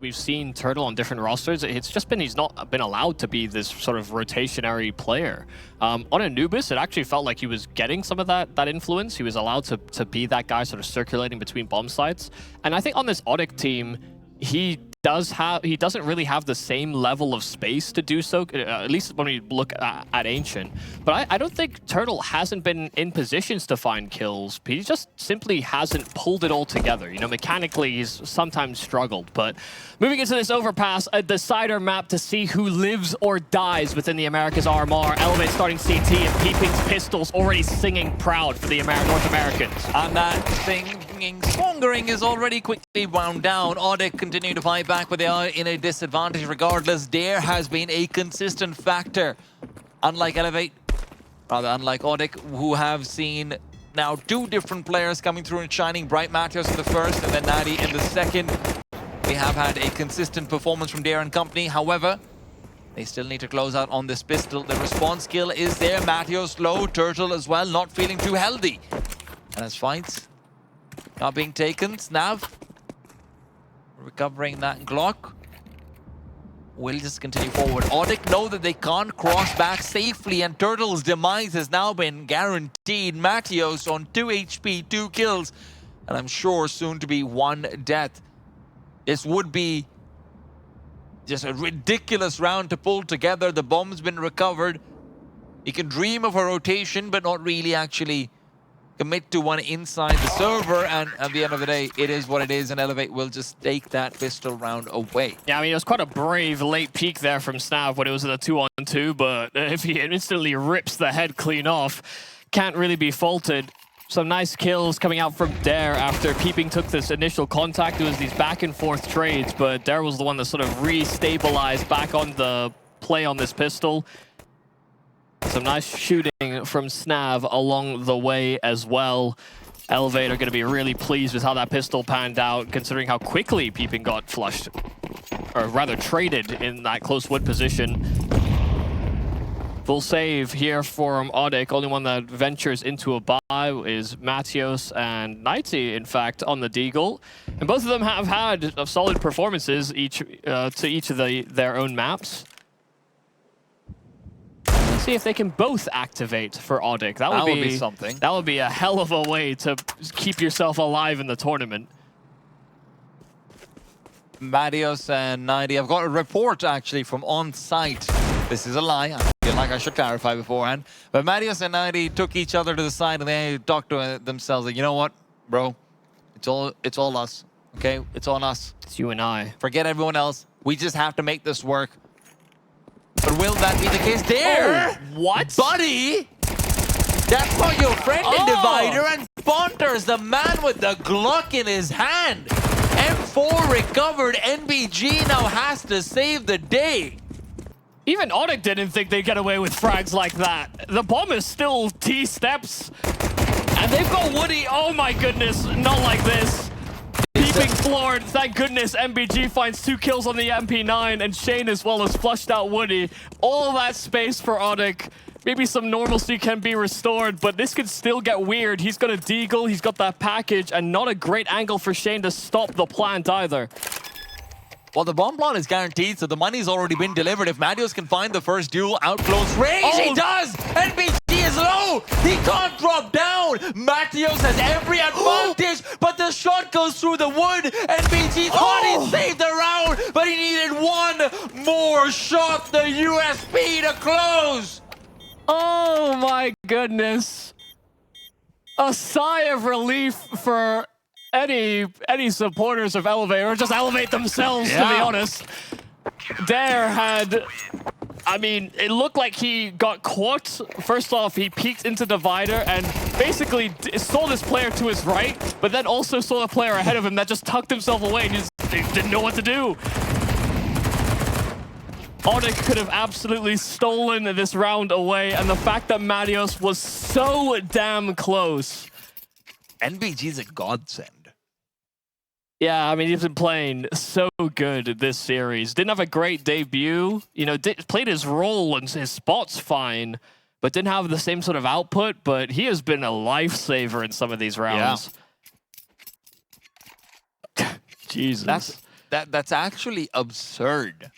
we've seen Turtle on different rosters, it's just been he's not been allowed to be this sort of rotationary player. On Anubis, it actually felt like he was getting some of that influence. He was allowed to be that guy sort of circulating between bomb sites. And I think on this ODDIK team, he doesn't really have the same level of space to do so, at least when we look at Ancient. But I don't think Turtle hasn't been in positions to find kills. He just simply hasn't pulled it all together. You know, mechanically, he's sometimes struggled. But moving into this Overpass, a decider map to see who lives or dies within the Americas RMR. Elevate starting CT and Peeping's pistols already singing proud for the North Americans. And that swongering is already quickly wound down. ODDIK continue to fight back, but they are in a disadvantage regardless. Dare has been a consistent factor. Unlike Elevate, rather unlike ODDIK, who have seen now 2 different players coming through and shining. Bright Matios in the first and then naitte in the second. They have had a consistent performance from Dare and company. However, they still need to close out on this pistol. The response skill is there. Matios low, Turtle as well, not feeling too healthy. And as fights not being taken, Snav recovering that Glock. Will just continue forward. ODDIK know that they can't cross back safely, and Turtle's demise has now been guaranteed. Matios on 2 HP, 2 kills, and I'm sure soon to be 1 death. This would be just a ridiculous round to pull together. The bomb's been recovered. You can dream of a rotation, but not really actually commit to one inside the server, and at the end of the day, it is what it is, and Elevate will just take that pistol round away. Yeah, I mean, it was quite a brave late peek there from Snav when it was at a 2-on-2, but if he instantly rips the head clean off, can't really be faulted. Some nice kills coming out from Dare after Peeping took this initial contact. It was these back and forth trades, but Dare was the one that sort of re-stabilized back on the play on this pistol. Some nice shooting from Snav along the way as well. Elevate are going to be really pleased with how that pistol panned out, considering how quickly Peeping got flushed, or rather traded in that close wood position. Full save here from ODDIK. Only one that ventures into a buy is Matios and naitte, in fact, on the Deagle. And both of them have had solid performances to each of their own maps. Let's see if they can both activate for ODDIK. That would be something. That would be a hell of a way to keep yourself alive in the tournament. Matios and naitte. I've got a report actually from on site. This is a lie. I feel like I should clarify beforehand. But Matios and naitte took each other to the side and they talked to themselves like, you know what, bro? It's all us. Okay? It's on us. It's you and I. Forget everyone else. We just have to make this work. But will that be the case? Dare! Oh, what? Buddy! That's not your friend in Divider, and Bonter's the man with the Glock in his hand. M4 recovered. NBG now has to save the day. Even ODDIK didn't think they'd get away with frags like that. The bomb is still T-steps. And they've got Woody. Oh my goodness, not like this. Peeping floored. Thank goodness MBG finds 2 kills on the MP9, and Shane as well has flushed out Woody. All that space for ODDIK. Maybe some normalcy can be restored, but this could still get weird. He's got a deagle, he's got that package, and not a great angle for Shane to stop the plant either. Well, the bomb plant is guaranteed, so the money's already been delivered. If Matios can find the first duel out close range, he does! NBG is low! He can't drop down! Matios has every advantage, but the shot goes through the wood. NBG thought he saved the round, but he needed one more shot, the USP to close! Oh my goodness. A sigh of relief for any supporters of Elevate, or just Elevate themselves, to be honest. Dare had, I mean, it looked like he got caught. First off, he peeked into Divider and basically saw this player to his right, but then also saw a player ahead of him that just tucked himself away and just didn't know what to do. ODDIK could have absolutely stolen this round away, and the fact that Matios was so damn close. NBG's a godsend. Yeah, I mean, he's been playing so good this series. Didn't have a great debut. You know, played his role and his spots fine, but didn't have the same sort of output. But he has been a lifesaver in some of these rounds. Yeah. Jesus. That's actually absurd.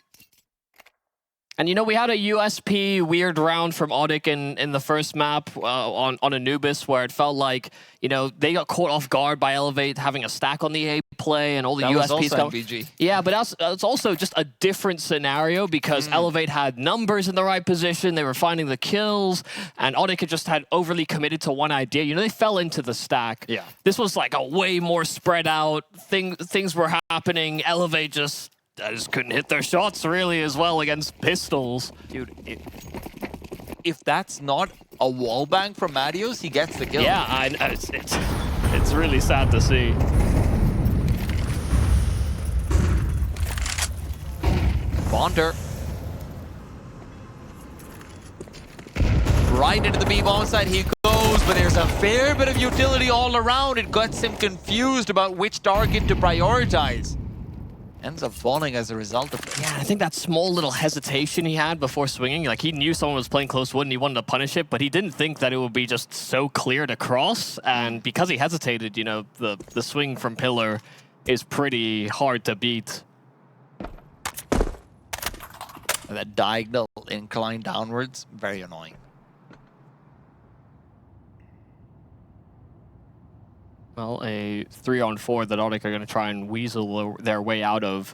And, you know, we had a USP weird round from ODDIK in the first map on Anubis, where it felt like, you know, they got caught off guard by Elevate having a stack on the A play and all the that USPs. Was also MVG. Yeah, but it's also just a different scenario because Elevate had numbers in the right position. They were finding the kills, and ODDIK just had overly committed to one idea. You know, they fell into the stack. Yeah. This was like a way more spread out. Things were happening. Elevate just couldn't hit their shots really as well against pistols. Dude, if that's not a wallbang from Matios, he gets the kill. Yeah, it's really sad to see. Bonder. Right into the B-bomb side he goes, but there's a fair bit of utility all around. It gets him confused about which target to prioritize. Ends up falling as a result of it. Yeah, I think that small little hesitation he had before swinging, like he knew someone was playing close wood and he wanted to punish it, but he didn't think that it would be just so clear to cross. And because he hesitated, you know, the swing from pillar is pretty hard to beat. And that diagonal incline downwards, very annoying. Well, a 3-on-4 that ODDIK are going to try and weasel their way out of.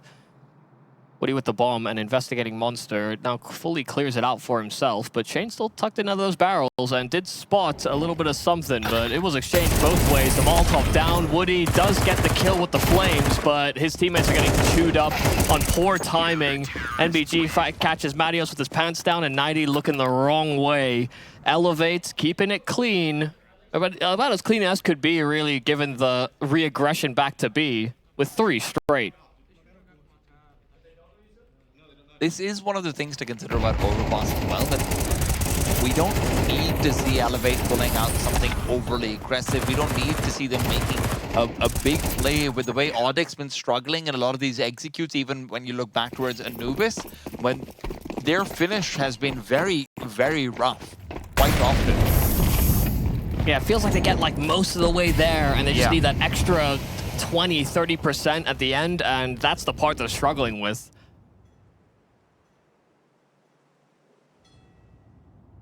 Woody with the bomb and investigating Monster now fully clears it out for himself, but Shane still tucked into those barrels and did spot a little bit of something, but it was exchanged both ways. The Molotov down. Woody does get the kill with the flames, but his teammates are getting chewed up on poor timing. NBG catches Matios with his pants down, and naitte looking the wrong way. Elevates, keeping it clean. About as clean as could be, really, given the re-aggression back to B with 3 straight. This is one of the things to consider about Overpass as well, that we don't need to see Elevate pulling out something overly aggressive. We don't need to see them making a big play with the way ODDIK's been struggling in a lot of these executes, even when you look back towards Anubis, when their finish has been very, very rough, quite often. Yeah, it feels like they get like most of the way there, and they just need that extra 20, 30% at the end, and that's the part they're struggling with.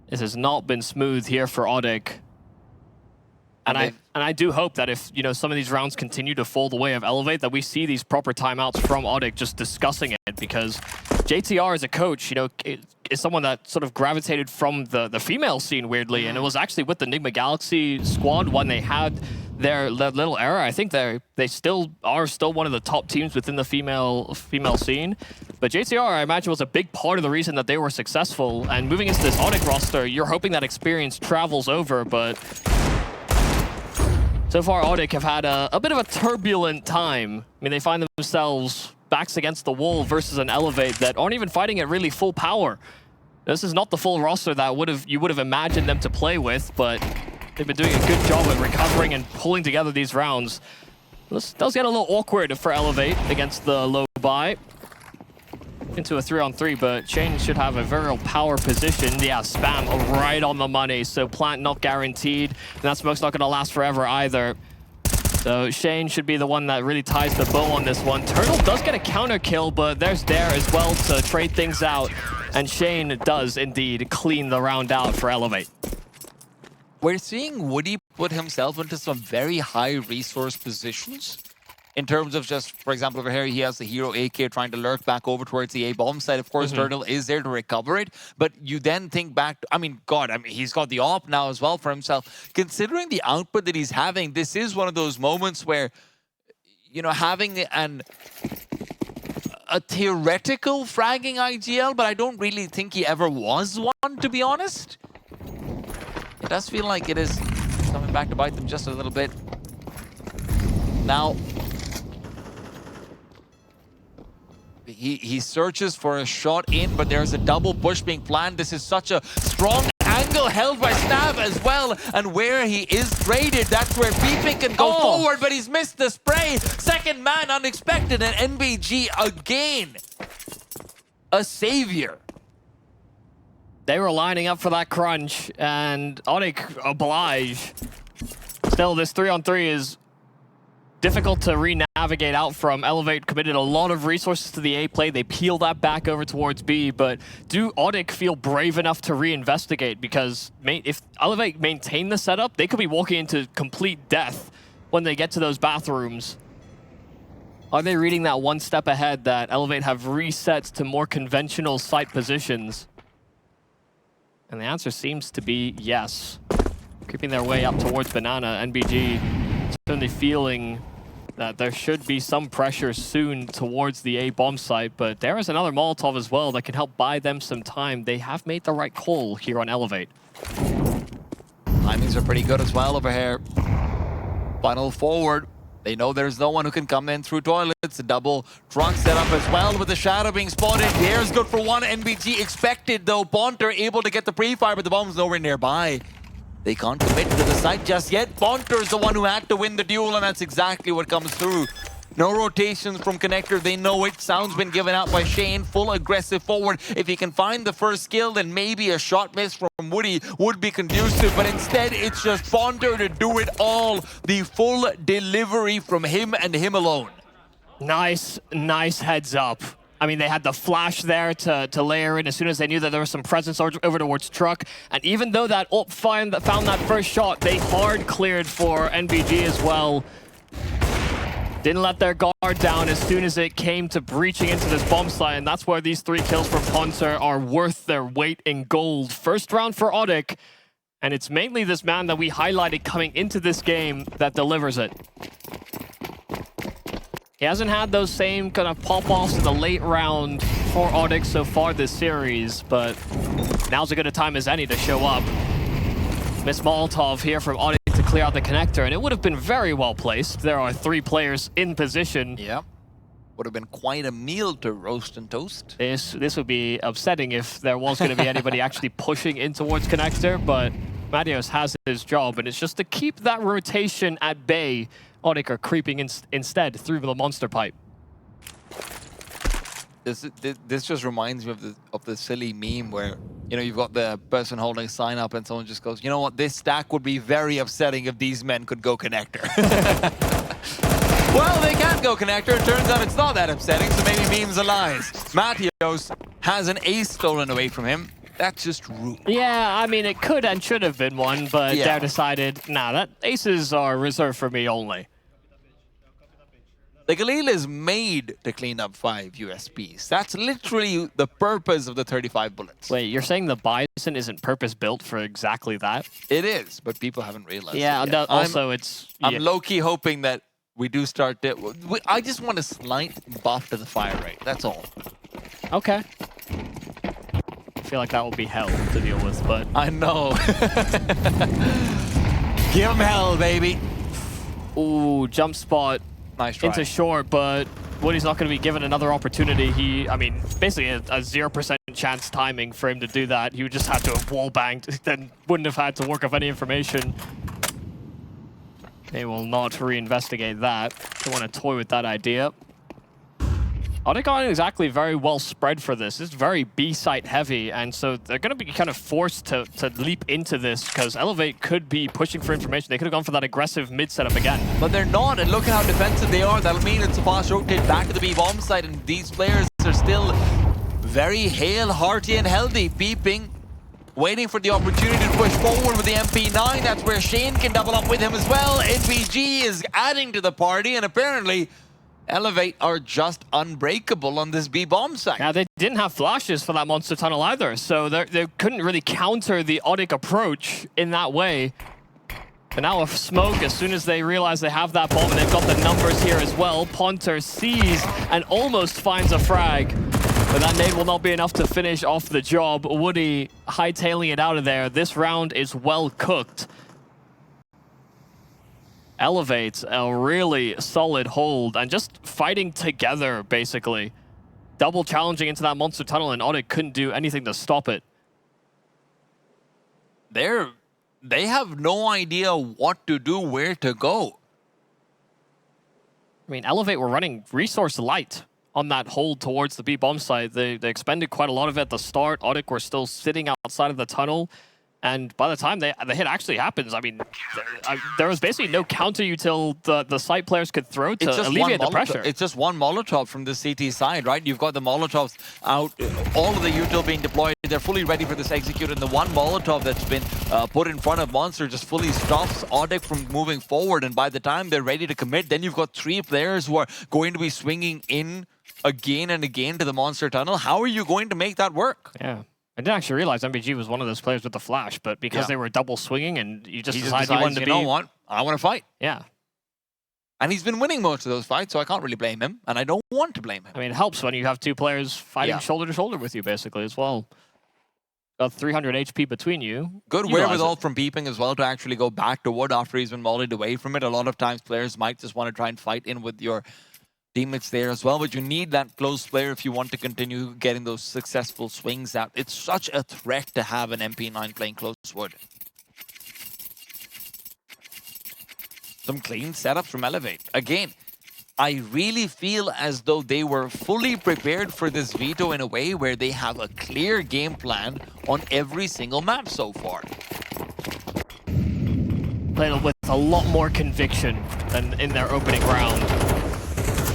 This has not been smooth here for ODDIK. And I do hope that if, you know, some of these rounds continue to fall the way of Elevate, that we see these proper timeouts from ODDIK just discussing it, because JTR as a coach, you know, is someone that sort of gravitated from the female scene weirdly, and it was actually with the Enigma Galaxy squad when they had their little era. I think they still are one of the top teams within the female scene. But JTR, I imagine, was a big part of the reason that they were successful. And moving into this ODDIK roster, you're hoping that experience travels over, but so far ODDIK have had a bit of a turbulent time. I mean, they find themselves backs against the wall versus an Elevate that aren't even fighting at really full power. This is not the full roster that you would have imagined them to play with, but they've been doing a good job at recovering and pulling together these rounds. This does get a little awkward for Elevate against the low buy. Into a 3-on-3, but Shane should have a very power position. Yeah, spam right on the money, so plant not guaranteed, and that smoke's not going to last forever either. So Shane should be the one that really ties the bow on this one. Turtle does get a counter kill, but there's Dare as well to trade things out, and Shane does indeed clean the round out for Elevate. We're seeing Woody put himself into some very high resource positions. In terms of just, for example, over here, he has the hero AK trying to lurk back over towards the A-bomb side. Of course, Turtle is there to recover it. But you then think back to, I mean, he's got the AWP now as well for himself. Considering the output that he's having, this is one of those moments where, you know, having a theoretical fragging IGL, but I don't really think he ever was one, to be honest. It does feel like it is coming back to bite them just a little bit. Now, he searches for a shot in, but there's a double push being planned. This is such a strong angle held by Snav as well. And where he is traded, that's where Peeping can go forward, but he's missed the spray. Second man unexpected, and NBG again. A savior. They were lining up for that crunch, and ODDIK oblige. Still, this 3-on-3 is difficult to re-navigate out from. Elevate committed a lot of resources to the A play. They peel that back over towards B, but do ODDIK feel brave enough to re-investigate? Because if Elevate maintain the setup, they could be walking into complete death when they get to those bathrooms. Are they reading that one step ahead that Elevate have reset to more conventional site positions? And the answer seems to be yes. Creeping their way up towards Banana, NBG certainly feeling that there should be some pressure soon towards the A bomb site, but there is another Molotov as well that can help buy them some time. They have made the right call here on Elevate. Timings are pretty good as well over here. Funnel forward. They know there's no one who can come in through toilets. A double truck setup as well with the shadow being spotted. Here's good for one. NBG expected though. Bonter able to get the pre-fire, but the bomb's nowhere nearby. They can't commit to the site just yet. Bonter's the one who had to win the duel, and that's exactly what comes through. No rotations from Connector. They know it. Sound's been given out by Shane. Full aggressive forward. If he can find the first kill, then maybe a shot miss from Woody would be conducive. But instead, it's just Bonter to do it all. The full delivery from him and him alone. Nice heads up. I mean, they had the flash there to layer in as soon as they knew that there was some presence over towards Truck. And even though that ult found that first shot, they hard cleared for NBG as well. Didn't let their guard down as soon as it came to breaching into this bomb site, and that's where these 3 kills from Ponter are worth their weight in gold. First round for ODDIK, and it's mainly this man that we highlighted coming into this game that delivers it. He hasn't had those same kind of pop-offs in the late round for ODDIK so far this series, but now's as good a time as any to show up. Miss Molotov here from ODDIK to clear out the connector, and it would have been very well placed. There are 3 players in position. Yeah. Would have been quite a meal to roast and toast. This would be upsetting if there was going to be anybody actually pushing in towards connector, but Matios has his job, and it's just to keep that rotation at bay. ODDIK are creeping instead through the monster pipe. This just reminds me of the silly meme where, you know, you've got the person holding a sign up and someone just goes, you know what, this stack would be very upsetting if these men could go connector. Well, they can't go connector. It turns out it's not that upsetting, so maybe memes are lies. Matios has an ace stolen away from him. That's just rude. Yeah, I mean, it could and should have been one, but Dare decided, nah, that aces are reserved for me only. The Galil is made to clean up 5 USPs. That's literally the purpose of the 35 bullets. Wait, you're saying the Bison isn't purpose-built for exactly that? It is, but people haven't realized it yet. yet. Also, I'm low-key hoping that we do start... I just want a slight buff to the fire rate. That's all. Okay. I feel like that will be hell to deal with, but... I know. Give him hell, baby. Ooh, jump spot. Nice try. Into short, but Woody's not going to be given another opportunity. I mean, basically a 0% chance timing for him to do that. He would just have to have wall banged, then wouldn't have had to work off any information. They will not reinvestigate that. They want to toy with that idea. ODDIK aren't exactly very well spread for this. It's very B-site heavy, and so they're going to be kind of forced to leap into this because Elevate could be pushing for information. They could have gone for that aggressive mid setup again. But they're not, and look at how defensive they are. That'll mean it's a fast rotate back to the B-bomb site, and these players are still very hale, hearty, and healthy. Peeping, waiting for the opportunity to push forward with the MP9. That's where Shane can double up with him as well. NBG is adding to the party, and apparently Elevate are just unbreakable on this B-bomb site. Yeah, they didn't have flashes for that monster tunnel either, so they couldn't really counter the ODDIK approach in that way. And now a smoke, as soon as they realize they have that bomb, and they've got the numbers here as well. Ponter sees and almost finds a frag, but that nade will not be enough to finish off the job. Woody hightailing it out of there. This round is well cooked. Elevates a really solid hold and just fighting together, basically. Double challenging into that monster tunnel, and ODDIK couldn't do anything to stop it. They have no idea what to do, where to go. I mean, Elevate were running resource light on that hold towards the B-bomb site. They expended quite a lot of it at the start. ODDIK were still sitting outside of the tunnel. And by the time the hit actually happens, I mean, there was basically no counter util the site players could throw to alleviate the pressure. It's just one Molotov from the CT side, right? You've got the Molotovs out, all of the util being deployed. They're fully ready for this execute, and the one Molotov that's been put in front of Monster just fully stops ODDIK from moving forward. And by the time they're ready to commit, then you've got 3 players who are going to be swinging in again and again to the Monster tunnel. How are you going to make that work? Yeah. I didn't actually realize MBG was one of those players with the flash, but because they were double swinging and you just decided you wanted to be... You know what? I want to fight. Yeah. And he's been winning most of those fights, so I can't really blame him, and I don't want to blame him. I mean, it helps when you have 2 players fighting shoulder to shoulder with you, basically, as well. Got 300 HP between you. Good wherewithal from Peeping as well to actually go back to wood after he's been mollied away from it. A lot of times players might just want to try and fight in with your teammates there as well, but you need that close player if you want to continue getting those successful swings out. It's such a threat to have an MP9 playing close wood. Some clean setups from Elevate. Again, I really feel as though they were fully prepared for this veto in a way where they have a clear game plan on every single map so far. Played with a lot more conviction than in their opening round.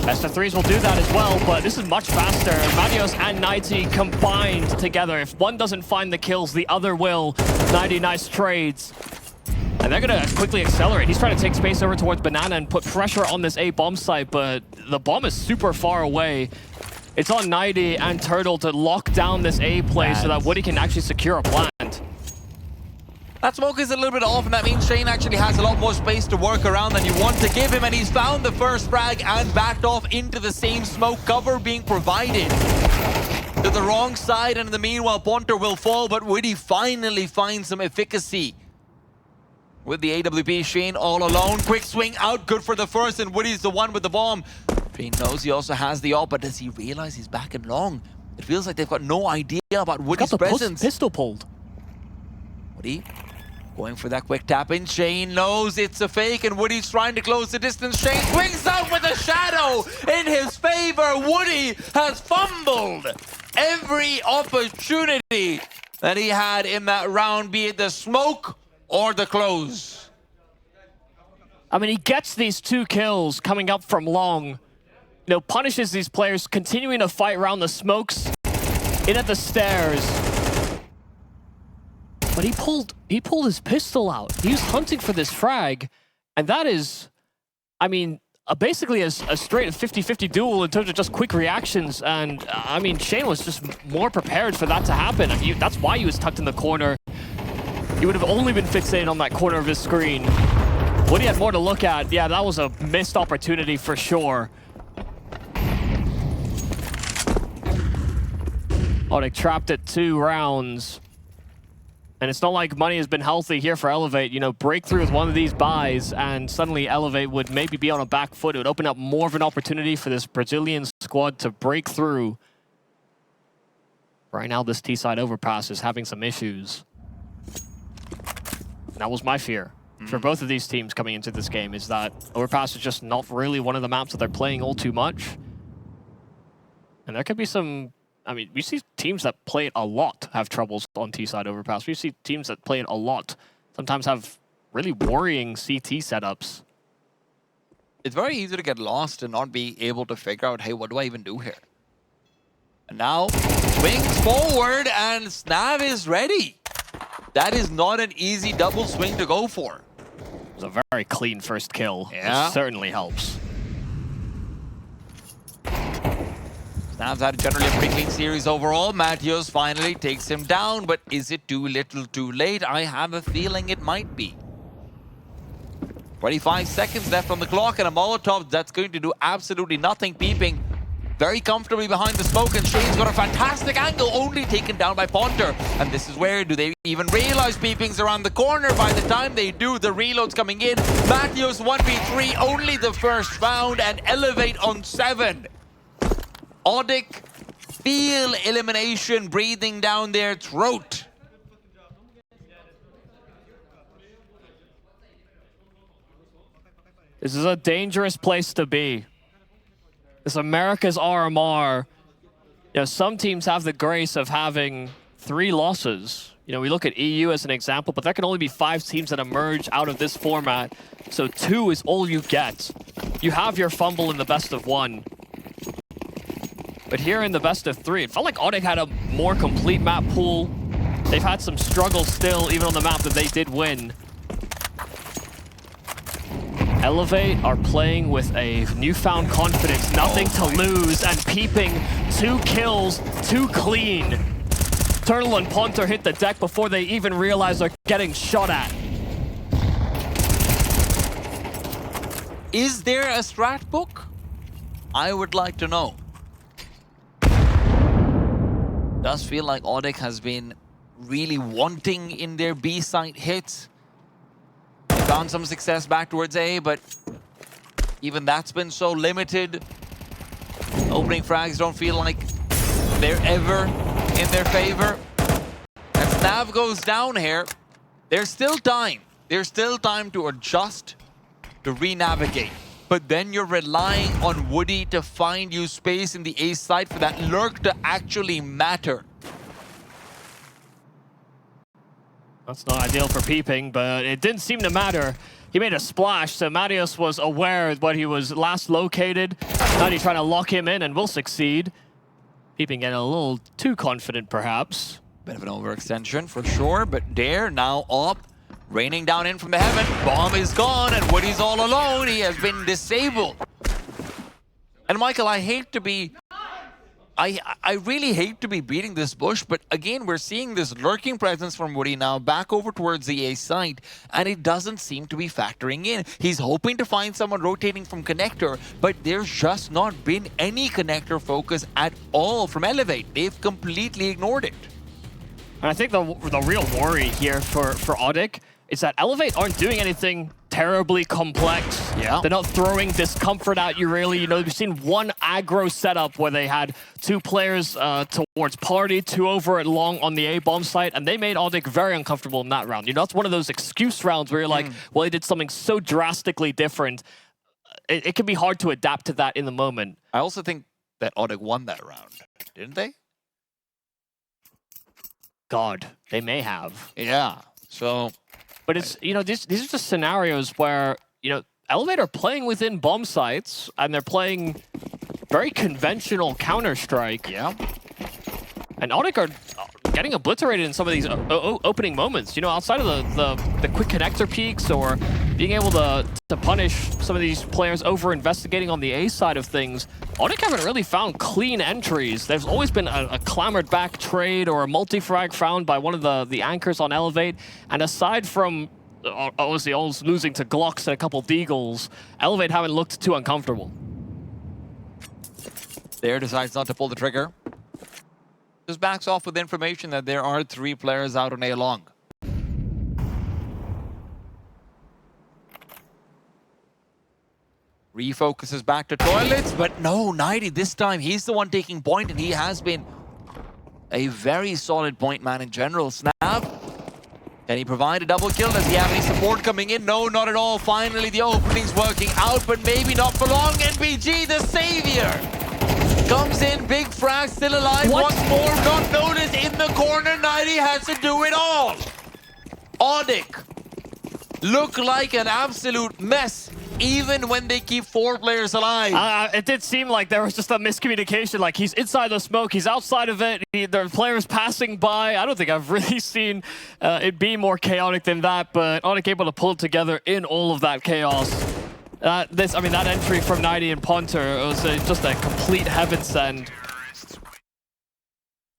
BESTIA will do that as well, but this is much faster. Matios and naitte combined together. If one doesn't find the kills, the other will. naitte, nice trades. And they're going to quickly accelerate. He's trying to take space over towards Banana and put pressure on this A bomb site, but the bomb is super far away. It's on naitte and Turtle to lock down this A play so that Woody can actually secure a plant. That smoke is a little bit off, and that means Shane actually has a lot more space to work around than you want to give him, and he's found the first frag and backed off into the same smoke cover being provided to the wrong side, and in the meanwhile, Ponter will fall, but Woody finally finds some efficacy. With the AWP, Shane all alone. Quick swing out, good for the first, and Woody's the one with the bomb. Shane knows he also has the op, but does he realize he's back and long? It feels like they've got no idea about Woody's presence. Pistol pulled. Woody going for that quick tap in. Shane knows it's a fake, and Woody's trying to close the distance. Shane swings out with a shadow in his favor. Woody has fumbled every opportunity that he had in that round, be it the smoke or the close. I mean, he gets these 2 kills coming up from long. You know, punishes these players continuing to fight around the smokes in at the stairs. But he pulled his pistol out. He was hunting for this frag, and that is, I mean, basically a straight 50-50 duel in terms of just quick reactions. And I mean, Shane was just more prepared for that to happen. I mean, that's why he was tucked in the corner. He would have only been fixated on that corner of his screen. Woody had more to look at. Yeah, that was a missed opportunity for sure. ODDIK trapped at 2 rounds. And it's not like money has been healthy here for Elevate. You know, breakthrough with one of these buys, and suddenly Elevate would maybe be on a back foot. It would open up more of an opportunity for this Brazilian squad to break through. Right now, this T-side overpass is having some issues. That was my fear for both of these teams coming into this game, is that Overpass is just not really one of the maps that they're playing all too much. And there could be some... I mean, we see teams that play it a lot have troubles on T-side Overpass. We see teams that play it a lot sometimes have really worrying CT setups. It's very easy to get lost and not be able to figure out, hey, what do I even do here? And now, swings forward, and Snav is ready. That is not an easy double swing to go for. It was a very clean first kill. Yeah. Which certainly helps. Snav's had generally a pretty clean series overall. Matios finally takes him down, but is it too little too late? I have a feeling it might be. 25 seconds left on the clock, and a Molotov that's going to do absolutely nothing. Peeping very comfortably behind the smoke, and Shane's got a fantastic angle, only taken down by Ponter. And this is where do they even realize Peeping's around the corner? By the time they do, the reload's coming in. Matios 1v3, only the first round, and Elevate on 7. ODDIK feel elimination breathing down their throat. This is a dangerous place to be. This America's RMR. You know, some teams have the grace of having 3 losses. You know, we look at EU as an example, but there can only be 5 teams that emerge out of this format. So 2 is all you get. You have your fumble in the best of 1. But here in the best of 3, it felt like ODDIK had a more complete map pool. They've had some struggles still, even on the map that they did win. Elevate are playing with a newfound confidence, nothing to lose, and Peeping 2 kills, 2 clean. Turtle and Ponter hit the deck before they even realize they're getting shot at. Is there a strat book? I would like to know. Does feel like ODDIK has been really wanting in their B site hits. Found some success back towards A, but even that's been so limited. Opening frags don't feel like they're ever in their favor. And Snav goes down here. There's still time. There's still time to adjust, to re-navigate. But then you're relying on Woody to find you space in the A side for that lurk to actually matter. That's not ideal for Peeping, but it didn't seem to matter. He made a splash, so Matios was aware of what he was last located. Now he's trying to lock him in and will succeed. Peeping getting a little too confident, perhaps. Bit of an overextension for sure, but Dare now up, raining down in from the heaven. Bomb is gone, and Woody's all alone. He has been disabled. And Michael, I hate to be... I really hate to be beating this bush, but again, we're seeing this lurking presence from Woody now back over towards the A site, and it doesn't seem to be factoring in. He's hoping to find someone rotating from connector, but there's just not been any connector focus at all from Elevate. They've completely ignored it. And I think the real worry here for ODDIK is that Elevate aren't doing anything terribly complex. Yeah. They're not throwing discomfort at you, really. You know, we've seen one aggro setup where they had 2 players towards Party, 2 over at Long on the A-bomb site, and they made ODDIK very uncomfortable in that round. You know, that's one of those excuse rounds where you're like, well, they did something so drastically different. It can be hard to adapt to that in the moment. I also think that ODDIK won that round, didn't they? God, they may have. Yeah, so... But it's, you know, these are just scenarios where, you know, Elevate are playing within bomb sites, and they're playing very conventional Counter-Strike. Yeah. And ODDIK are getting obliterated in some of these opening moments. You know, outside of the quick connector peaks or being able to punish some of these players over-investigating on the A side of things, ODDIK haven't really found clean entries. There's always been a clamored back trade or a multi-frag found by one of the anchors on Elevate. And aside from obviously always losing to Glocks and a couple Deagles, Elevate haven't looked too uncomfortable. Dare decides not to pull the trigger. Just backs off with information that there are 3 players out on A long. Refocuses back to toilets, but no, naitte this time. He's the one taking point, and he has been a very solid point man in general. Snap. Can he provide a double kill? Does he have any support coming in? No, not at all. Finally, the opening's working out, but maybe not for long. NBG, the savior, comes in. Big frag, still alive. Once more, not noticed in the corner. naitte has to do it all. ODDIK look like an absolute mess, even when they keep 4 players alive. It did seem like there was just a miscommunication. Like, he's inside the smoke, he's outside of it, the players passing by. I don't think I've really seen it be more chaotic than that, but ODDIK able to pull it together in all of that chaos. That entry from naitte and Ponter, it was just a complete heaven send.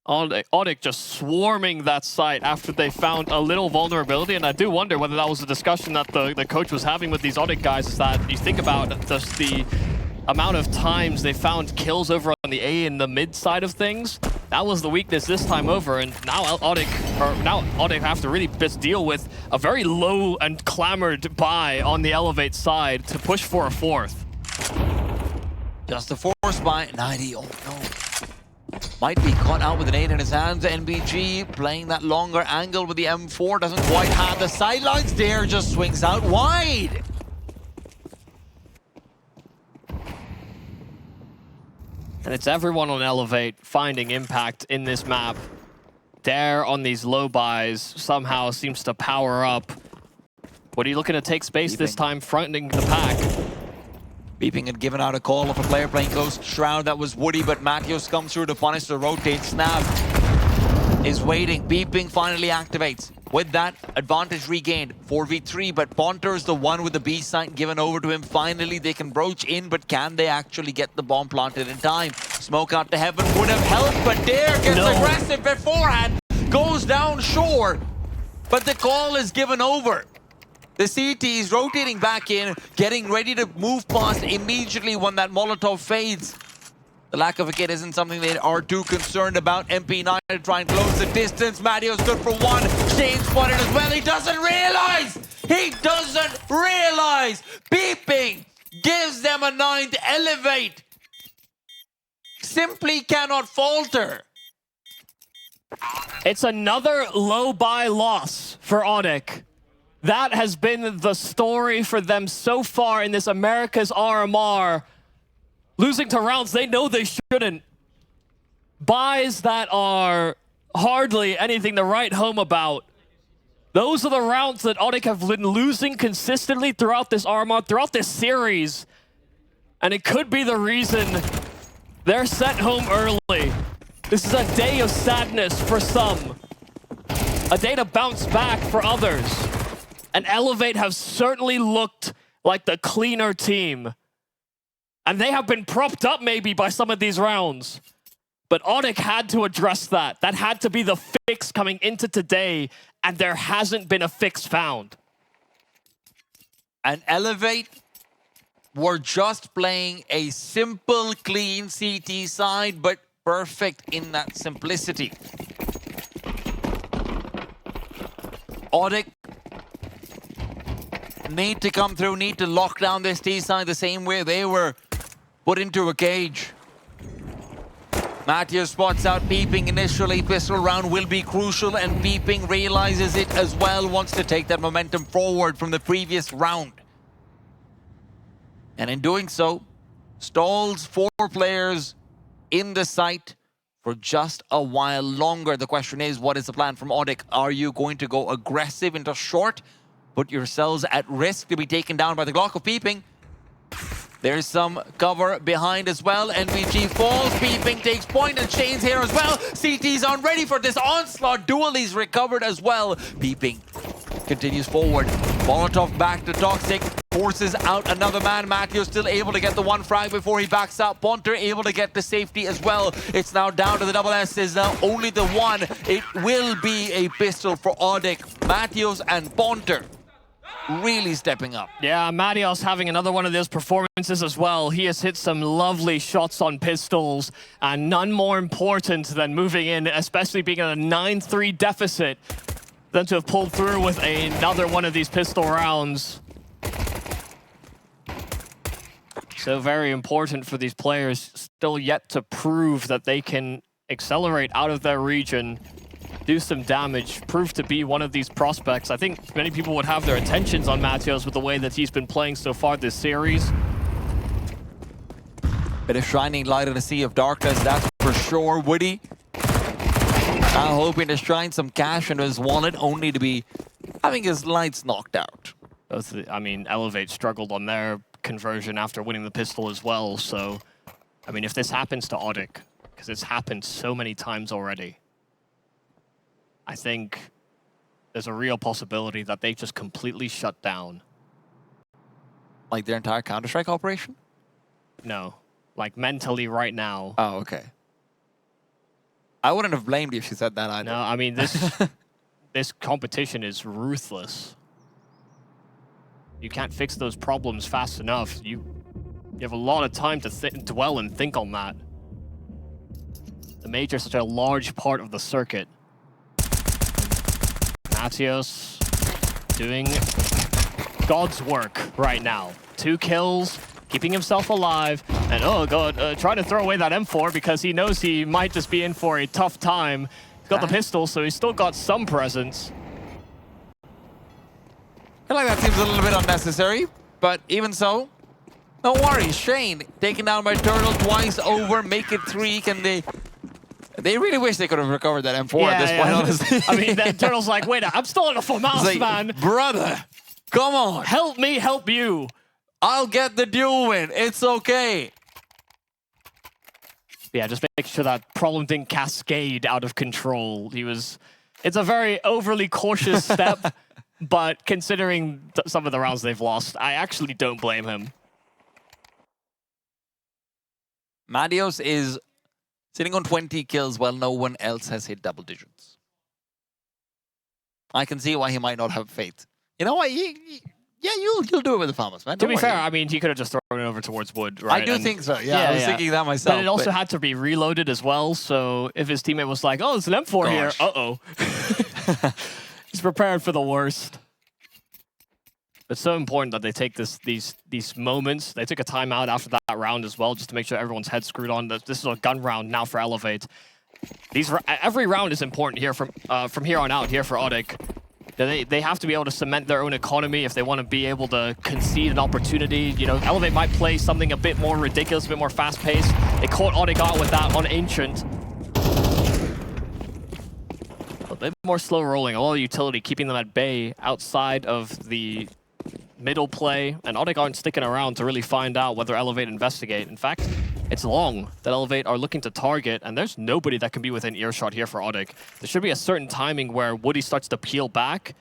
ODDIK just swarming that site after they found a little vulnerability, and I do wonder whether that was a discussion that the coach was having with these ODDIK guys, is that you think about just the amount of times they found kills over on the A and the mid side of things. That was the weakness this time over, and now ODDIK have to really just deal with a very low and clamored buy on the Elevate side to push for a 4th. Just a force buy. naitte, oh no. Might be caught out with an 8 in his hands. NBG playing that longer angle with the M4. Doesn't quite have the sidelines. Dare just swings out wide. And it's everyone on Elevate finding impact in this map. Dare on these low buys somehow seems to power up. What are you looking to take space this time, fronting the pack? Peeping had given out a call of a player playing Ghost Shroud. That was Woody, but matios comes through to punish the rotate. Snav is waiting. Peeping finally activates. With that, advantage regained. 4v3, but Ponter is the one with the B site given over to him. Finally, they can broach in, but can they actually get the bomb planted in time? Smoke out to heaven would have helped, but Dare gets aggressive beforehand. Goes down shore, but the call is given over. The CT is rotating back in, getting ready to move past immediately when that Molotov fades. The lack of a kit isn't something they are too concerned about. MP9 to try and close the distance. Matios good for one. Shane spotted as well. He doesn't realize! He doesn't realize! Peeping gives them a 9th elevate. Simply cannot falter. It's another low buy loss for ODDIK. That has been the story for them so far in this America's RMR. Losing to rounds they know they shouldn't. Buys that are hardly anything to write home about. Those are the rounds that ODDIK have been losing consistently throughout this RMR, throughout this series. And it could be the reason they're sent home early. This is a day of sadness for some. A day to bounce back for others. And Elevate have certainly looked like the cleaner team. And they have been propped up maybe by some of these rounds. But ODDIK had to address that. That had to be the fix coming into today. And there hasn't been a fix found. And Elevate were just playing a simple, clean CT side, but perfect in that simplicity. ODDIK need to come through, need to lock down this T side the same way they were put into a cage. Matios spots out Peeping initially. Pistol round will be crucial, and Peeping realizes it as well, wants to take that momentum forward from the previous round. And in doing so, stalls 4 players in the site for just a while longer. The question is, what is the plan from ODDIK? Are you going to go aggressive into short? Put yourselves at risk to be taken down by the Glock of Peeping. There's some cover behind as well. NVG falls, Peeping takes point, and Shane's here as well. CT's on ready for this onslaught. Duali's recovered as well. Peeping continues forward. Molotov back to Toxic. Forces out another man. Matios still able to get the one frag before he backs out. Ponter able to get the safety as well. It's now down to the double S. Is now only the one. It will be a pistol for ODDIK. Matios and Ponter really stepping up. Yeah, Matios having another one of those performances as well. He has hit some lovely shots on pistols, and none more important than moving in, especially being at a 9-3 deficit, than to have pulled through with another one of these pistol rounds. So very important for these players, still yet to prove that they can accelerate out of their region, do some damage, prove to be one of these prospects. I think many people would have their attentions on Matios with the way that he's been playing so far this series. Bit of shining light in a sea of darkness, that's for sure. Woody now hoping to shine some cash into his wallet, only to be having his lights knocked out. I mean, Elevate struggled on their conversion after winning the pistol as well. So, I mean, if this happens to ODDIK, because it's happened so many times already, I think there's a real possibility that they just completely shut down. Like their entire Counter-Strike operation? No, like mentally right now. Oh, okay. I wouldn't have blamed you if she said that either. No, I mean, this competition is ruthless. You can't fix those problems fast enough. You have a lot of time to dwell and think on that. The Major is such a large part of the circuit. Matios doing God's work right now. 2 kills, keeping himself alive, and oh god, trying to throw away that M4 because he knows he might just be in for a tough time. He's got the pistol, so he's still got some presence. I feel like that seems a little bit unnecessary, but even so, no worries. Shane taken down by Turtle twice over, make it 3. Can they They really wish they could have recovered that M4 at this point, honestly. I mean, then Turtle's like, wait, I'm still in a FAMAS, like, man. Brother, come on. Help me, help you. I'll get the duel win. It's okay. Yeah, just make sure that problem didn't cascade out of control. It's a very overly cautious step, but considering some of the rounds they've lost, I actually don't blame him. Matios is sitting on 20 kills while no one else has hit double digits. I can see why he might not have faith. You know what? Yeah, you'll do it with the farmers, man. To be fair, I mean, he could have just thrown it over towards Wood, right? I do think so, yeah. I was thinking that myself. But it also had to be reloaded as well, so if his teammate was like, oh, there's an M4 here, uh-oh. He's prepared for the worst. It's so important that they take these moments. They took a timeout after that round as well, just to make sure everyone's head screwed on. This is a gun round now for Elevate. Every round is important here from here on out here for ODDIK. They have to be able to cement their own economy if they want to be able to concede an opportunity. You know, Elevate might play something a bit more ridiculous, a bit more fast-paced. They caught ODDIK out with that on Ancient. A bit more slow rolling, a lot of utility, keeping them at bay outside of the middle play. And ODDIK aren't sticking around to really find out whether Elevate investigate. In fact, it's long that Elevate are looking to target, and there's nobody that can be within earshot here for ODDIK. There should be a certain timing where Woody starts to peel back,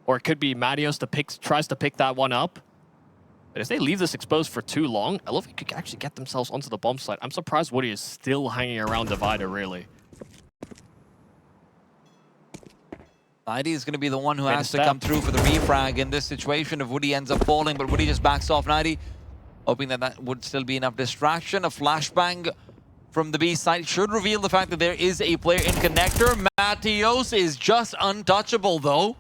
or it could be Matios tries to pick that one up. But if they leave this exposed for too long, Elevate could actually get themselves onto the bomb site. I'm surprised Woody is still hanging around Divider, really. naitte is going to be the one who has to come through for the refrag in this situation if Woody ends up falling, but Woody just backs off naitte. Hoping that that would still be enough distraction. A flashbang from the B side should reveal the fact that there is a player in connector. Matios is just untouchable, though.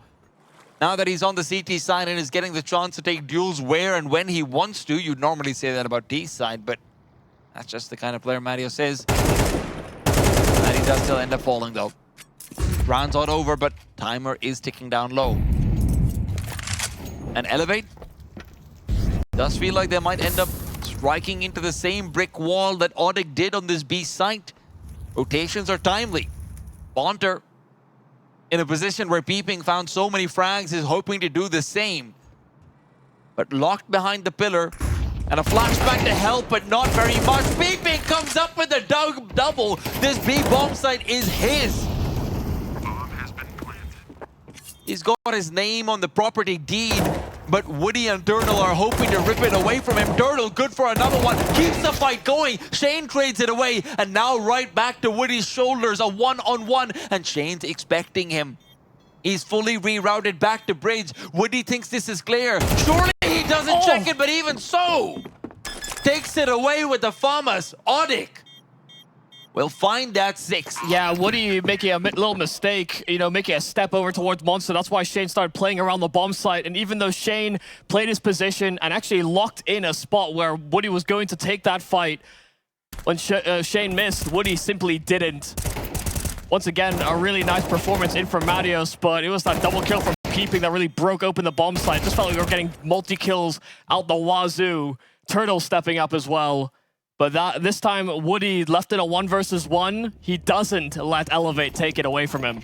Now that he's on the CT side and is getting the chance to take duels where and when he wants to. You'd normally say that about D side, but that's just the kind of player Matios is. And he does still end up falling, though. Round's not over, but timer is ticking down low. And Elevate does feel like they might end up striking into the same brick wall that ODDIK did on this B site. Rotations are timely. Bonter, in a position where Peeping found so many frags, is hoping to do the same. But locked behind the pillar, and a flashback to help, but not very much. Peeping comes up with a double. This B bomb site is his. He's got his name on the property deed, but Woody and Turtle are hoping to rip it away from him. Turtle, good for another one, keeps the fight going. Shane trades it away, and now right back to Woody's shoulders, a one-on-one, and Shane's expecting him. He's fully rerouted back to bridge. Woody thinks this is clear. Surely he doesn't check it, but even so, takes it away with the FAMAS. ODDIK will find that 6. Yeah, Woody making a little mistake, you know, making a step over towards Monster. That's why Shane started playing around the bomb site. And even though Shane played his position and actually locked in a spot where Woody was going to take that fight, when Shane missed, Woody simply didn't. Once again, a really nice performance in from Matios, but it was that double kill from Peeping that really broke open the bomb site. Just felt like we were getting multi-kills out the wazoo. Turtle stepping up as well. But this time, Woody left in a 1 versus 1. He doesn't let Elevate take it away from him.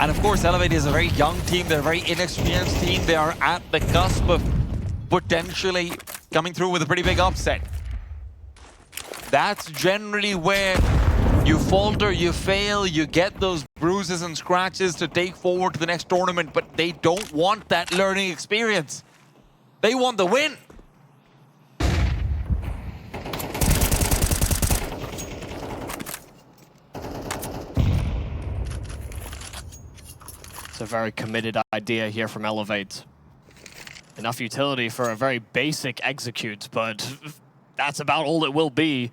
And of course, Elevate is a very young team. They're a very inexperienced team. They are at the cusp of potentially coming through with a pretty big upset. That's generally where you falter, you fail, you get those bruises and scratches to take forward to the next tournament, but they don't want that learning experience. They want the win. It's a very committed idea here from Elevate. Enough utility for a very basic execute, but that's about all it will be.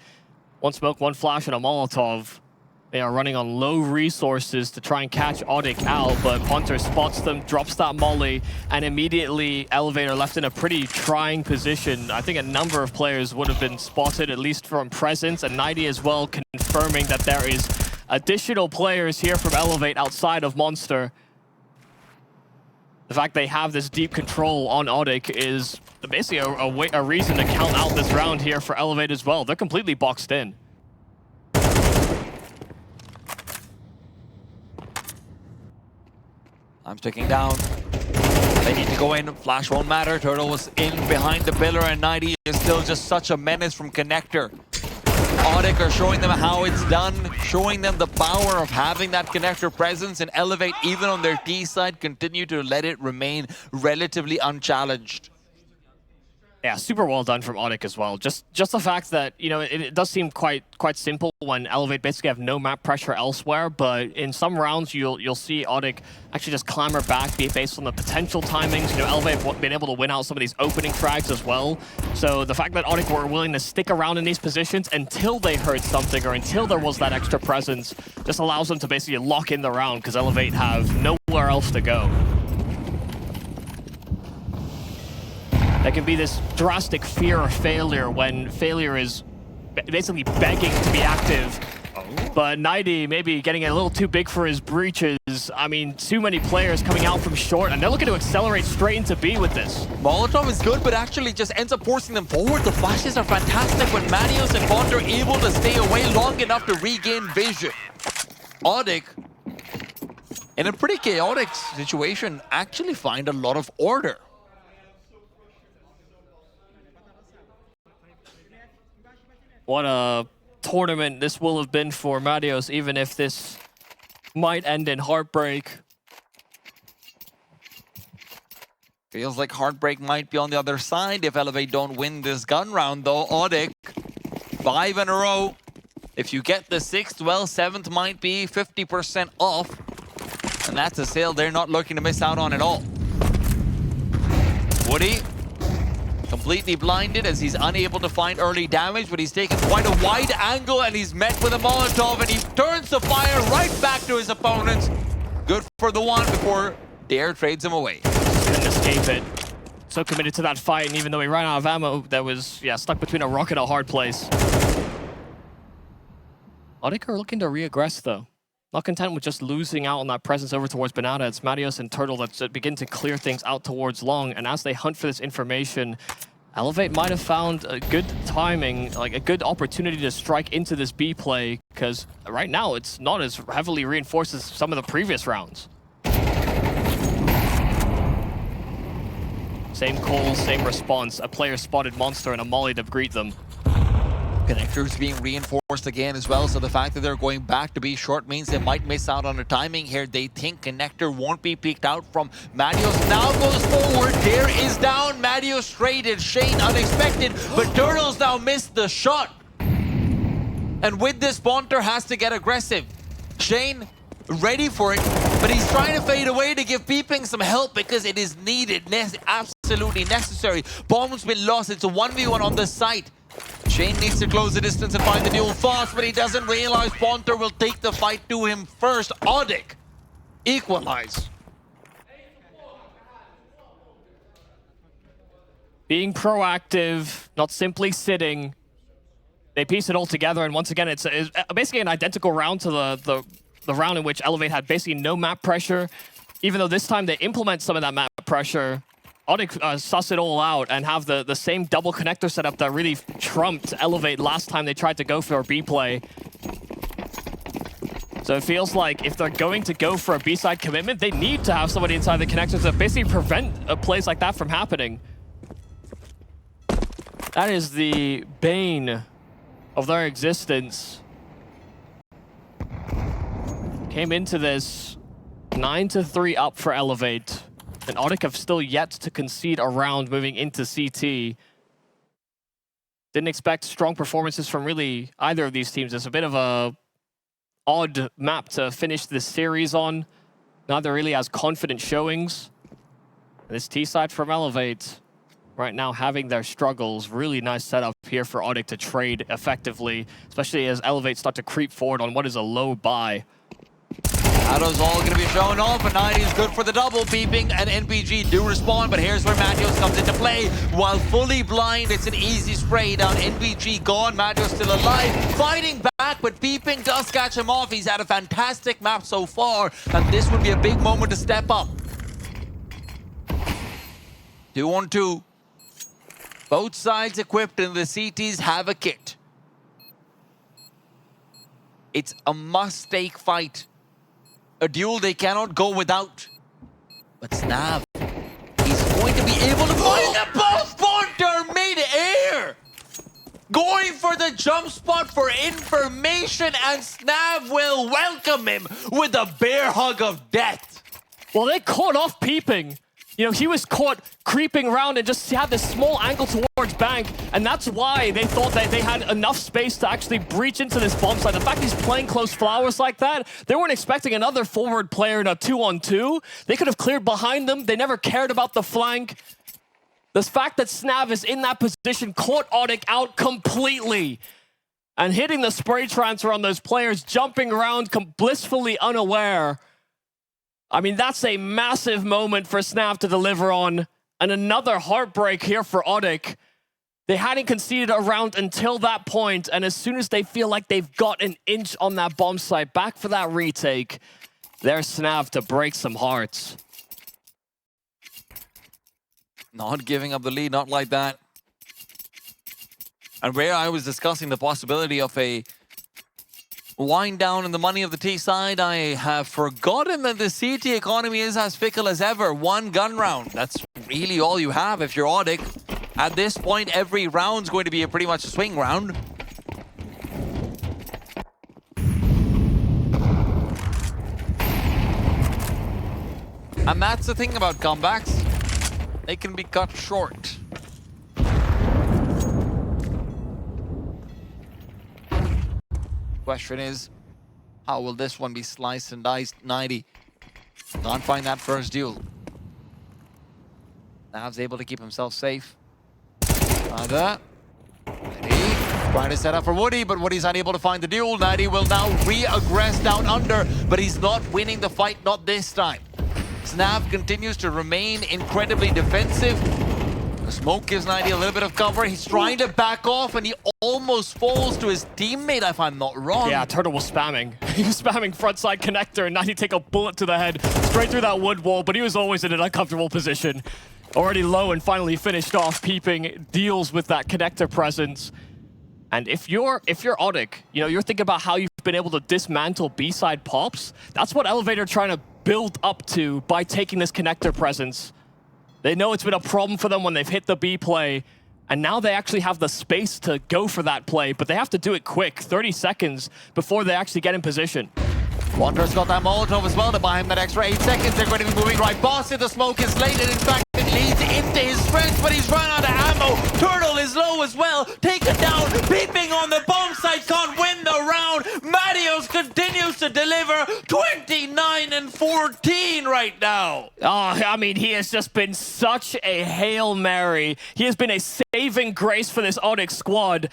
1 smoke, 1 flash, and a Molotov. They are running on low resources to try and catch ODDIK out, but Punter spots them, drops that molly, and immediately Elevate are left in a pretty trying position. I think a number of players would have been spotted, at least from presence, and naitte as well, confirming that there is additional players here from Elevate outside of Monster. the fact they have this deep control on ODDIK is basically a reason to count out this round here for Elevate as well. They're completely boxed in. I'm sticking down. They need to go in. Flash won't matter. Turtle was in behind the pillar, and naitte is still just such a menace from Connector. ODDIK are showing them how it's done, showing them the power of having that Connector presence, and Elevate, even on their T side, continue to let it remain relatively unchallenged. Yeah, super well done from ODDIK as well. Just the fact that, you know, it does seem quite simple when Elevate basically have no map pressure elsewhere, but in some rounds you'll see ODDIK actually just clamber back based on the potential timings. You know, Elevate have been able to win out some of these opening frags as well. So the fact that ODDIK were willing to stick around in these positions until they heard something or until there was that extra presence just allows them to basically lock in the round because Elevate have nowhere else to go. There can be this drastic fear of failure when failure is basically begging to be active. But naitte maybe getting a little too big for his breaches. I mean, too many players coming out from short, and they're looking to accelerate straight into B with this. Molotov is good, but actually just ends up forcing them forward. The flashes are fantastic when matios and Bond are able to stay away long enough to regain vision. ODDIK, in a pretty chaotic situation, actually find a lot of order. What a tournament this will have been for matios, even if this might end in heartbreak. Feels like heartbreak might be on the other side if Elevate don't win this gun round, though. ODDIK, 5 in a row. If you get the 6th, well, 7th might be 50% off. And that's a sale they're not looking to miss out on at all. Woody, completely blinded as he's unable to find early damage, but he's taken quite a wide angle and he's met with a Molotov and he turns the fire right back to his opponents. Good for the one before Dare trades him away. Couldn't escape it. So committed to that fight, and even though he ran out of ammo, that was, yeah, stuck between a rock and a hard place. ODDIK are looking to re-aggress though. Not content with just losing out on that presence over towards Banana, it's matios and Turtle that begin to clear things out towards long, and as they hunt for this information, Elevate might have found a good timing, like a good opportunity to strike into this B play, because right now it's not as heavily reinforced as some of the previous rounds. Same call, same response, a player spotted Monster and a molly to greet them. Connectors being reinforced again as well, so the fact that they're going back to be short means they might miss out on the timing here. They think Connector won't be peeked out from matios. Now goes forward, Dare is down, matios traded, Shane unexpected, but Turtles now missed the shot. And with this, Bonter has to get aggressive. Shane ready for it, but he's trying to fade away to give Peeping some help because it is needed, absolutely necessary. Bomb's been lost, it's a 1v1 on the site. Shane needs to close the distance and find the duel fast, but he doesn't realize Bonter will take the fight to him first. ODDIK equalize. Being proactive, not simply sitting. They piece it all together, and once again, it's basically an identical round to the round in which Elevate had basically no map pressure. Even though this time they implement some of that map pressure, ODDIK suss it all out and have the same double connector setup that really trumped Elevate last time they tried to go for a B play. So it feels like if they're going to go for a B-side commitment, they need to have somebody inside the connector to basically prevent plays like that from happening. That is the bane of their existence. Came into this 9-3 up for Elevate. And ODDIK have still yet to concede a round moving into CT. Didn't expect strong performances from really either of these teams. It's a bit of a odd map to finish this series on. Neither really has confident showings. This T side from Elevate right now having their struggles. Really nice setup here for ODDIK to trade effectively, especially as Elevate start to creep forward on what is a low buy. Shadow's all going to be shown off, and naitte is good for the double. Peeping and NPG do respond, but here's where matios comes into play. While fully blind, it's an easy spray down. NPG gone, matios still alive, fighting back, but Peeping does catch him off. He's had a fantastic map so far, and this would be a big moment to step up. 2-on-2. Both sides equipped and the CTs have a kit. It's a must-take fight. A duel they cannot go without. But Snav, he's going to be able to find the ball pointer mid-air. Going for the jump spot for information, and Snav will welcome him with a bear hug of death. Well, they caught off Peeping. You know, he was caught creeping around and just had this small angle towards Bank, and that's why they thought that they had enough space to actually breach into this bomb site. The fact he's playing close flowers like that, they weren't expecting another forward player in a 2-on-2. They could have cleared behind them. They never cared about the flank. The fact that Snav is in that position caught ODDIK out completely. And hitting the spray transfer on those players, jumping around blissfully unaware. I mean, that's a massive moment for Snav to deliver on. And another heartbreak here for ODDIK. They hadn't conceded a round until that point, and as soon as they feel like they've got an inch on that bomb site, back for that retake, there's Snav to break some hearts. Not giving up the lead, not like that. And where I was discussing the possibility of a wind down in the money of the T side, I have forgotten that the CT economy is as fickle as ever. One gun round. That's really all you have if you're ODDIK. At this point, every round's going to be pretty much a swing round. And that's the thing about comebacks. They can be cut short. Question is, how will this one be sliced and diced? naitte can't find that first duel. Nav's able to keep himself safe. naitte trying to set up for Woody, but Woody's unable to find the duel. naitte will now re-aggress down under, but he's not winning the fight, not this time. Snav continues to remain incredibly defensive. The smoke gives naitte a little bit of cover. He's trying to back off, and he almost falls to his teammate, if I'm not wrong. Yeah, Turtle was spamming. He was spamming frontside connector, and naitte take a bullet to the head, straight through that wood wall, but he was always in an uncomfortable position. Already low and finally finished off. Peeping deals with that connector presence. And if you're ODDIK, you know, you're thinking about how you've been able to dismantle B-side pops. That's what Elevator trying to build up to by taking this connector presence. They know it's been a problem for them when they've hit the B play, and now they actually have the space to go for that play, but they have to do it quick, 30 seconds before they actually get in position. Wanderer's got that Molotov as well to buy him that extra 8 seconds. They're going to be moving right past it. The smoke is late, and in fact, it leads into his strength, but he's run out of ammo. Turtle is low as well. Taken down. Peeping on the bomb site. Can't win the round. Matios continues to deliver 29 and 14 right now. Oh, I mean, he has just been such a Hail Mary. He has been a saving grace for this ODDIK squad.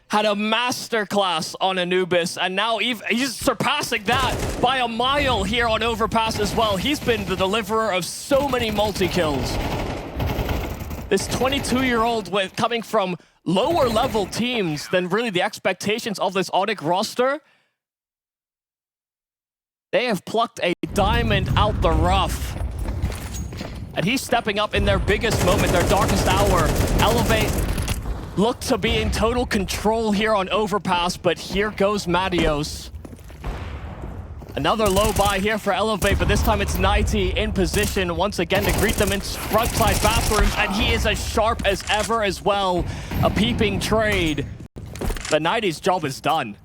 Had a masterclass on Anubis, and now he's surpassing that by a mile here on Overpass as well. He's been the deliverer of so many multi-kills. This 22-year-old coming from lower level teams than really the expectations of this ODDIK roster. They have plucked a diamond out the rough. And he's stepping up in their biggest moment, their darkest hour. Elevate look to be in total control here on Overpass, but here goes matios. Another low buy here for Elevate, but this time it's naitte in position once again to greet them in frontside bathrooms, and he is as sharp as ever as well. A peeping trade. But naitte's job is done.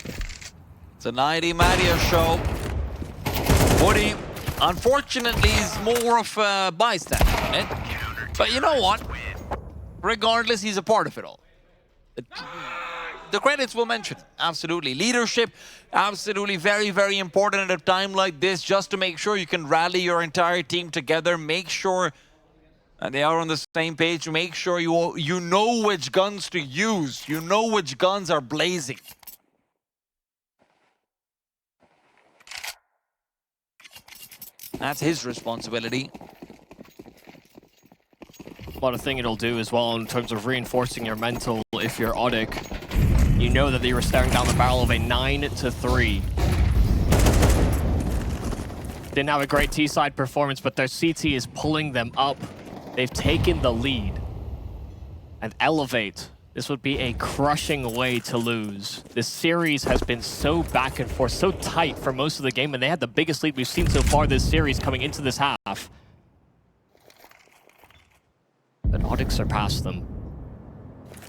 It's a naitte matios show. Woody, unfortunately, is more of a bystander. But you know what? Regardless, he's a part of it all. The credits will mention, absolutely. Leadership, absolutely very, very important at a time like this, just to make sure you can rally your entire team together, make sure they are on the same page, make sure you know which guns to use, you know which guns are blazing. That's his responsibility. What a thing it'll do as well in terms of reinforcing your mental if you're ODDIK. You know that they were staring down the barrel of a 9-3. Didn't have a great T-side performance, but their CT is pulling them up. They've taken the lead. And Elevate, this would be a crushing way to lose. This series has been so back and forth, so tight for most of the game, and they had the biggest lead we've seen so far this series coming into this half. But ODDIK surpassed them.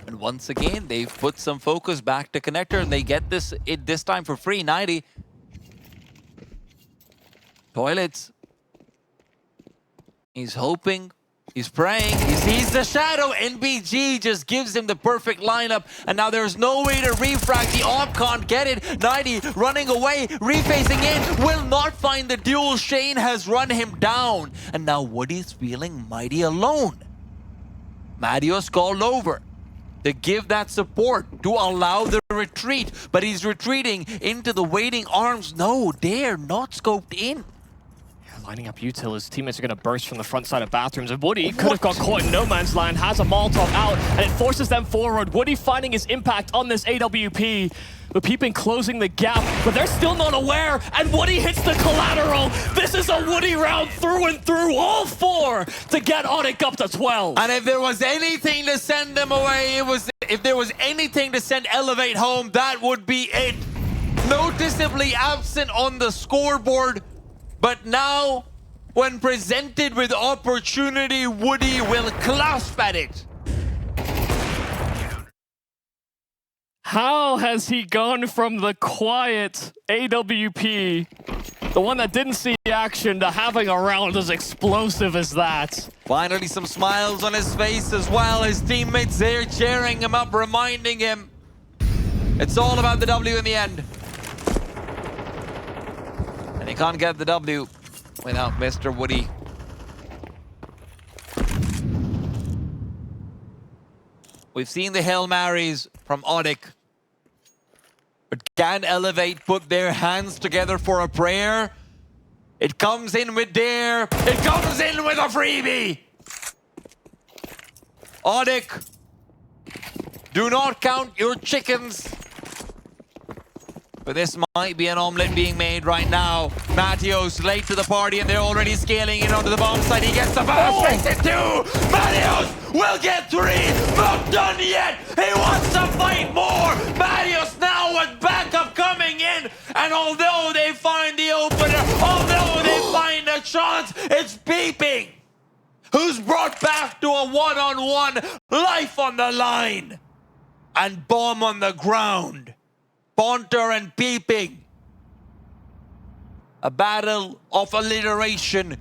And once again, they've put some focus back to Connector, and they get this time for free. naitte. Toilets. He's hoping. He's praying. He sees the shadow. NBG just gives him the perfect lineup. And now there's no way to refrag. The AWP can't get it. naitte running away, refacing in. Will not find the duel. Shane has run him down. And now Woody's feeling mighty alone. matios called over to give that support, to allow the retreat. But he's retreating into the waiting arms. No, they're not scoped in. Lining up util, his teammates are going to burst from the front side of bathrooms. And Woody could have got caught in no man's land, has a Molotov out, and it forces them forward. Woody finding his impact on this AWP. But Peeping closing the gap, but they're still not aware, and Woody hits the collateral. This is a Woody round through and through, all four to get ODDIK up to 12. And if there was anything to send them away, if there was anything to send Elevate home, that would be it. Noticeably absent on the scoreboard. But now, when presented with opportunity, Woody will clasp at it. How has he gone from the quiet AWP, the one that didn't see action, to having a round as explosive as that? Finally, some smiles on his face as well. His teammates there cheering him up, reminding him it's all about the W in the end. He can't get the W without Mr. Woody. We've seen the Hail Marys from ODDIK. But can Elevate put their hands together for a prayer? It comes in with Dare. It comes in with a freebie. ODDIK, do not count your chickens. But this might be an omelet being made right now. matios late to the party, and they're already scaling in onto the bomb site. He gets the burst, takes it two. matios will get three. Not done yet. He wants to fight more. matios now with backup coming in. And although they find the opener, although they find a chance, it's Peeping, who's brought back to a one-on-one, life on the line, and bomb on the ground. Ponter and Peeping. A battle of alliteration,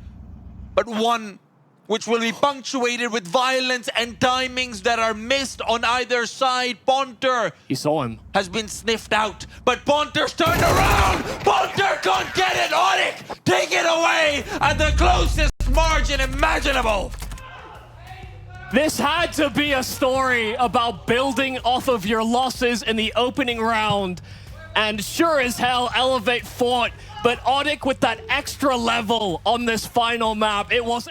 but one which will be punctuated with violence and timings that are missed on either side. Ponter, You saw him. has been sniffed out, but Ponter's turned around. Ponter can't get it. ODDIK, take it away at the closest margin imaginable. This had to be a story about building off of your losses in the opening round. And sure as hell, Elevate fought, but ODDIK with that extra level on this final map, it was...